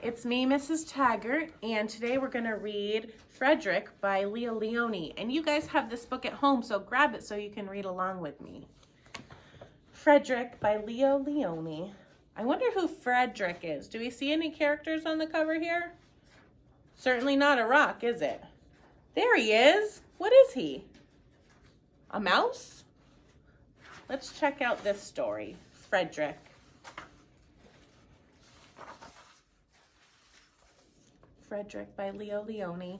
It's me, Mrs. Taggart, and today we're going to read Frederick by Lionni. And you guys have this book at home, so grab it so you can read along with me. Frederick by Lionni. I wonder who Frederick is. Do we see any characters on the cover here? Certainly not a rock, is it? There he is. What is he? A mouse? Let's check out this story. Frederick. Frederick by Lionni.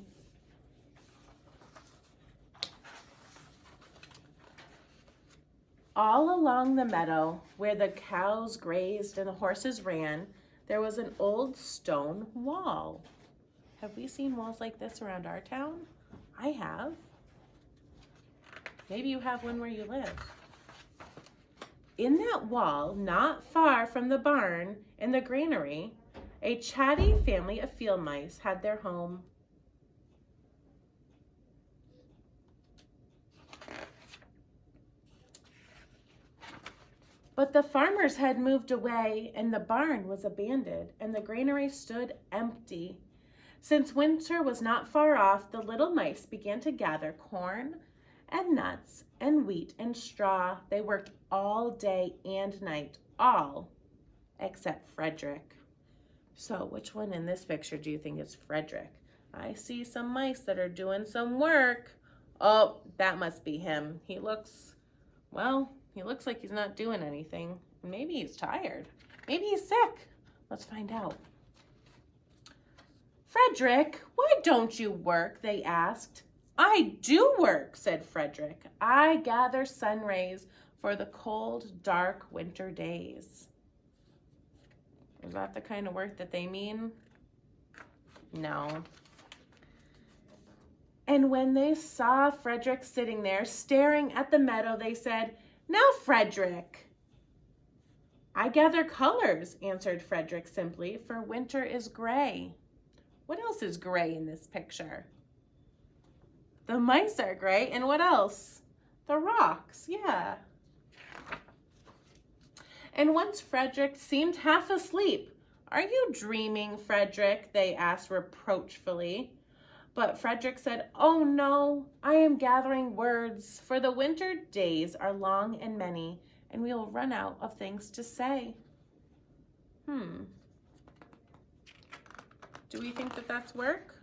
All along the meadow where the cows grazed and the horses ran, there was an old stone wall. Have we seen walls like this around our town? I have. Maybe you have one where you live. In that wall, not far from the barn and the granary, a chatty family of field mice had their home. But the farmers had moved away, and the barn was abandoned, and the granary stood empty. Since winter was not far off, the little mice began to gather corn and nuts and wheat and straw. They worked all day and night, all except Frederick. So which one in this picture do you think is Frederick? I see some mice that are doing some work. Oh, that must be him. He looks like he's not doing anything. Maybe he's tired. Maybe he's sick. Let's find out. Frederick, why don't you work? They asked. I do work, said Frederick. I gather sun rays for the cold, dark winter days. Is that the kind of work that they mean? No. And when they saw Frederick sitting there staring at the meadow, they said, Now, Frederick. I gather colors, answered Frederick simply, for winter is gray. What else is gray in this picture? The mice are gray, and what else? The rocks, yeah. And once Frederick seemed half asleep. Are you dreaming, Frederick? They asked reproachfully. But Frederick said, Oh no, I am gathering words, for the winter days are long and many, and we will run out of things to say. Do we think that that's work?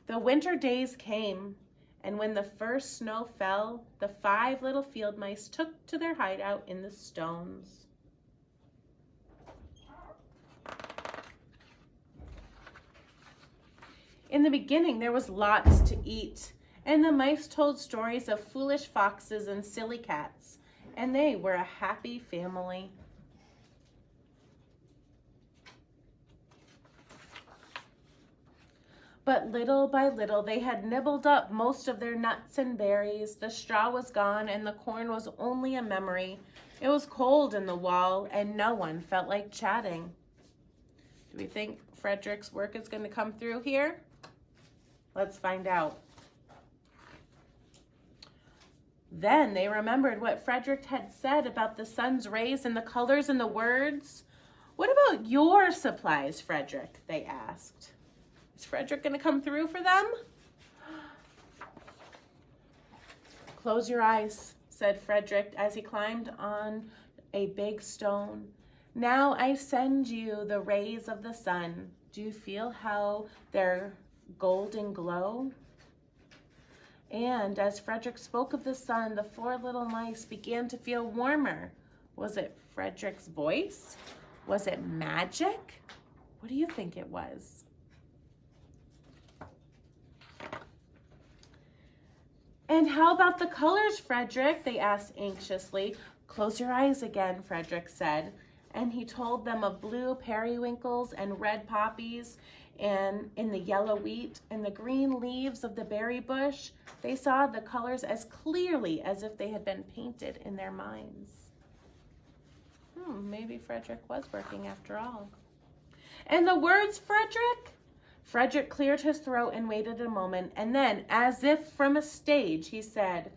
The winter days came, and when the first snow fell, the 5 little field mice took to their hideout in the stones. In the beginning, there was lots to eat, and the mice told stories of foolish foxes and silly cats, and they were a happy family. But little by little, they had nibbled up most of their nuts and berries. The straw was gone, and the corn was only a memory. It was cold in the wall, and no one felt like chatting. Do we think Frederick's work is going to come through here? Let's find out. Then they remembered what Frederick had said about the sun's rays and the colors and the words. What about your supplies, Frederick? They asked. Is Frederick going to come through for them? Close your eyes, said Frederick as he climbed on a big stone. Now I send you the rays of the sun. Do you feel how they're golden glow? And as Frederick spoke of the sun, the 4 little mice began to feel warmer. Was it Frederick's voice? Was it magic? What do you think it was? And how about the colors, Frederick? They asked anxiously. Close your eyes again, Frederick said. And he told them of blue periwinkles and red poppies, and in the yellow wheat and the green leaves of the berry bush. They saw the colors as clearly as if they had been painted in their minds. Maybe Frederick was working after all. And the words, Frederick? Frederick cleared his throat and waited a moment, and then, as if from a stage, he said,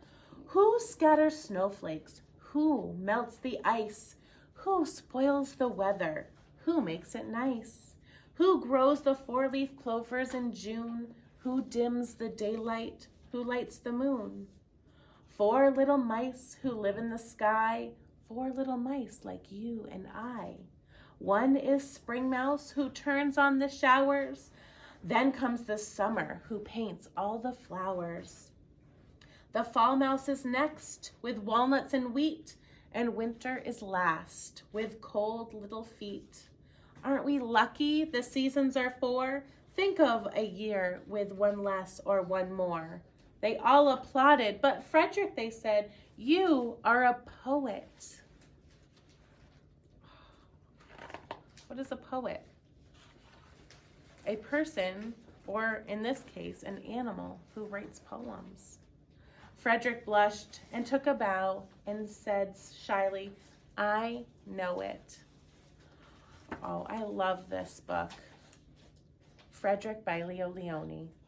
Who scatters snowflakes? Who melts the ice? Who spoils the weather? Who makes it nice? Who grows the four-leaf clovers in June? Who dims the daylight? Who lights the moon? 4 little mice who live in the sky, 4 little mice like you and I. One is Spring Mouse who turns on the showers. Then comes the summer who paints all the flowers. The Fall Mouse is next with walnuts and wheat, and winter is last with cold little feet. Aren't we lucky the seasons are 4? Think of a year with 1 less or 1 more. They all applauded, but Frederick, they said, you are a poet. What is a poet? A person, or in this case, an animal who writes poems. Frederick blushed and took a bow and said shyly, I know it. Oh, I love this book. Frederick by Lionni.